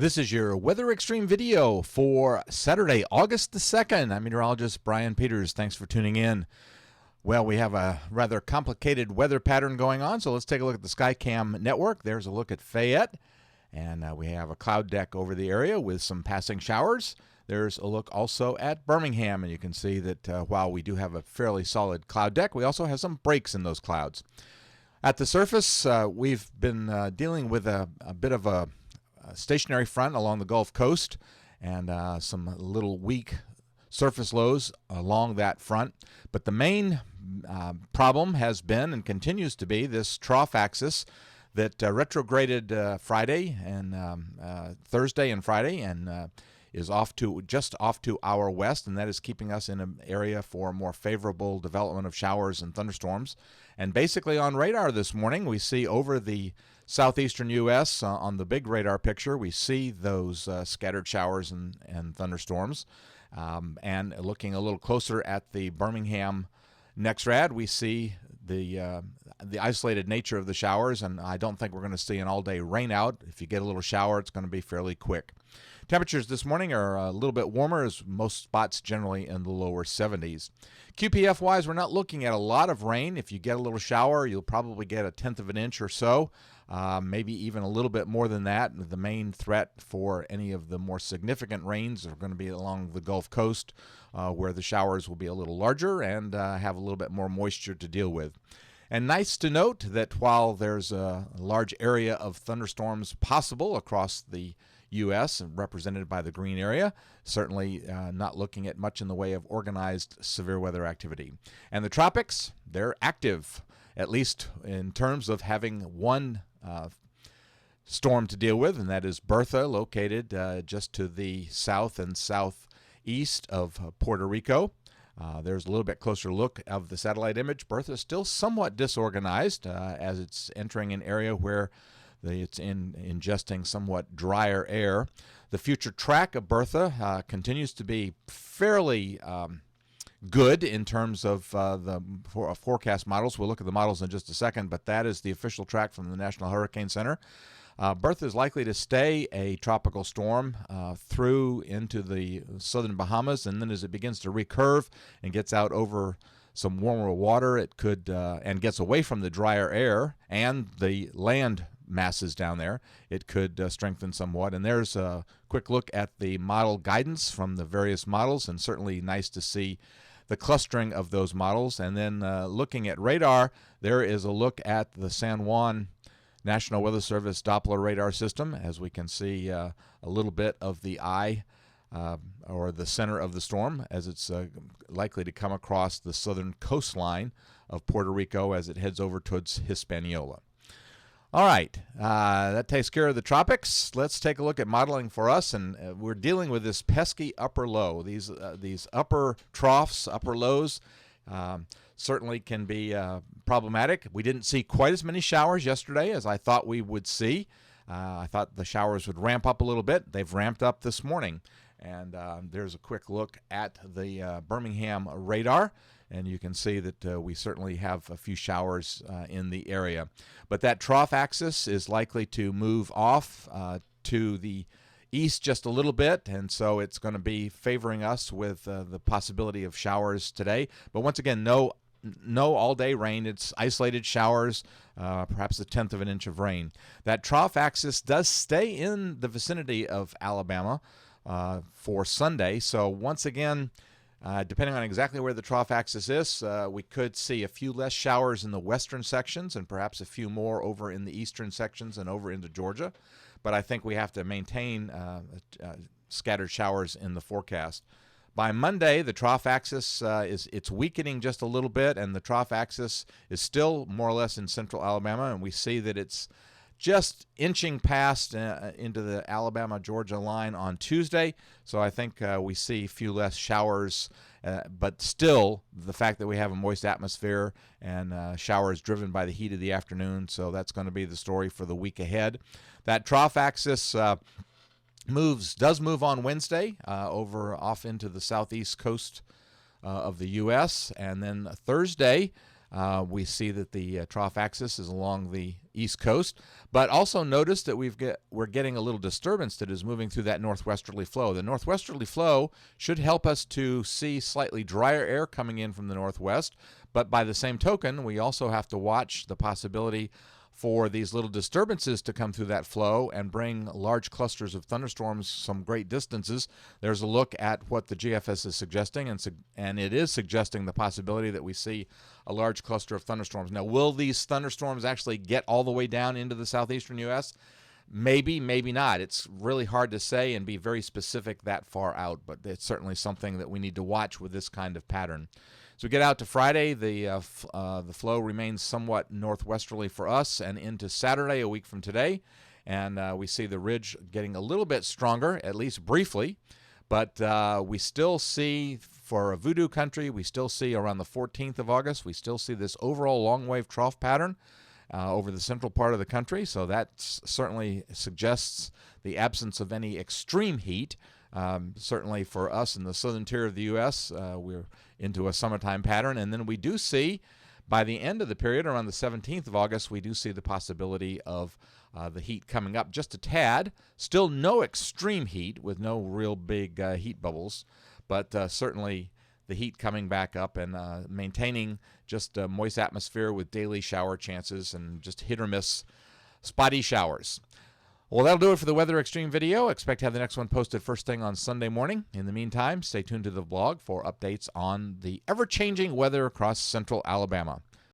This is your Weather Extreme video for Saturday, August the 2nd. I'm meteorologist Brian Peters. Thanks for tuning in. Well, we have a rather complicated weather pattern going on, so let's take a look at the SkyCam network. There's a look at Fayette, and we have a cloud deck over the area with some passing showers. There's a look also at Birmingham, and you can see that while we do have a fairly solid cloud deck, we also have some breaks in those clouds. At the surface, we've been dealing with a bit of a stationary front along the Gulf Coast and some little weak surface lows along that front. But the main problem has been and continues to be this trough axis that retrograded Friday and Thursday and Friday and is just off to our west, and that is keeping us in an area for more favorable development of showers and thunderstorms. And basically on radar this morning, we see over the southeastern U.S. On the big radar picture, we see those scattered showers and thunderstorms. And looking a little closer at the Birmingham NexRad, we see the isolated nature of the showers, and I don't think we're going to see an all-day rain out. If you get a little shower, it's going to be fairly quick. Temperatures this morning are a little bit warmer, as most spots generally in the lower 70s. QPF-wise, we're not looking at a lot of rain. If you get a little shower, you'll probably get a tenth of an inch or so, maybe even a little bit more than that. The main threat for any of the more significant rains are going to be along the Gulf Coast, where the showers will be a little larger and have a little bit more moisture to deal with. And nice to note that while there's a large area of thunderstorms possible across the U.S. represented by the green area, certainly not looking at much in the way of organized severe weather activity. And the tropics, they're active, at least in terms of having one storm to deal with, and that is Bertha, located just to the south and southeast of Puerto Rico. There's a little bit closer look of the satellite image. Bertha is still somewhat disorganized as it's entering an area where it's ingesting somewhat drier air. The future track of Bertha continues to be fairly good in terms of the forecast models. We'll look at the models in just a second, but that is the official track from the National Hurricane Center. Bertha is likely to stay a tropical storm through into the southern Bahamas, and then as it begins to recurve and gets out over some warmer water, it could and gets away from the drier air and the land masses down there, it could strengthen somewhat. And there's a quick look at the model guidance from the various models, and certainly nice to see the clustering of those models. And then looking at radar, there is a look at the San Juan National Weather Service Doppler radar system, as we can see a little bit of the eye or the center of the storm as it's likely to come across the southern coastline of Puerto Rico as it heads over towards Hispaniola. All right, that takes care of the tropics. Let's take a look at modeling for us, and we're dealing with this pesky upper low. These upper troughs, upper lows, certainly can be problematic. We didn't see quite as many showers yesterday as I thought we would see. I thought the showers would ramp up a little bit. They've ramped up this morning, and there's a quick look at the Birmingham radar. And you can see that we certainly have a few showers in the area. But that trough axis is likely to move off to the east just a little bit, and so it's going to be favoring us with the possibility of showers today. But once again, no all-day rain. It's isolated showers, perhaps a tenth of an inch of rain. That trough axis does stay in the vicinity of Alabama for Sunday. So once again, depending on exactly where the trough axis is, we could see a few less showers in the western sections and perhaps a few more over in the eastern sections and over into Georgia. But I think we have to maintain scattered showers in the forecast. By Monday, the trough axis it's weakening just a little bit, and the trough axis is still more or less in central Alabama, and we see that it's just inching past into the Alabama-Georgia line on Tuesday. So I think we see a few less showers, but still the fact that we have a moist atmosphere and showers driven by the heat of the afternoon, so that's going to be the story for the week ahead. That trough axis does move on Wednesday off into the southeast coast of the U.S., and then Thursday We see that the trough axis is along the east coast, but also notice that we're getting a little disturbance that is moving through that northwesterly flow. The northwesterly flow should help us to see slightly drier air coming in from the northwest, but by the same token, we also have to watch the possibility for these little disturbances to come through that flow and bring large clusters of thunderstorms some great distances. There's a look at what the GFS is suggesting, and it is suggesting the possibility that we see a large cluster of thunderstorms. Now, will these thunderstorms actually get all the way down into the southeastern U.S.? Maybe, maybe not. It's really hard to say and be very specific that far out, but it's certainly something that we need to watch with this kind of pattern. As we get out to Friday, the flow remains somewhat northwesterly for us, and into Saturday, a week from today, and we see the ridge getting a little bit stronger, at least briefly, but we still see, for a voodoo country, we still see around the 14th of August, we still see this overall long wave trough pattern over the central part of the country, so that certainly suggests the absence of any extreme heat. Certainly for us in the southern tier of the U.S., we're into a summertime pattern. And then we do see, by the end of the period, around the 17th of August, we do see the possibility of the heat coming up just a tad. Still no extreme heat with no real big heat bubbles, but certainly the heat coming back up and maintaining just a moist atmosphere with daily shower chances and just hit or miss spotty showers. Well, that'll do it for the Weather Xtreme video. Expect to have the next one posted first thing on Sunday morning. In the meantime, stay tuned to the blog for updates on the ever-changing weather across central Alabama.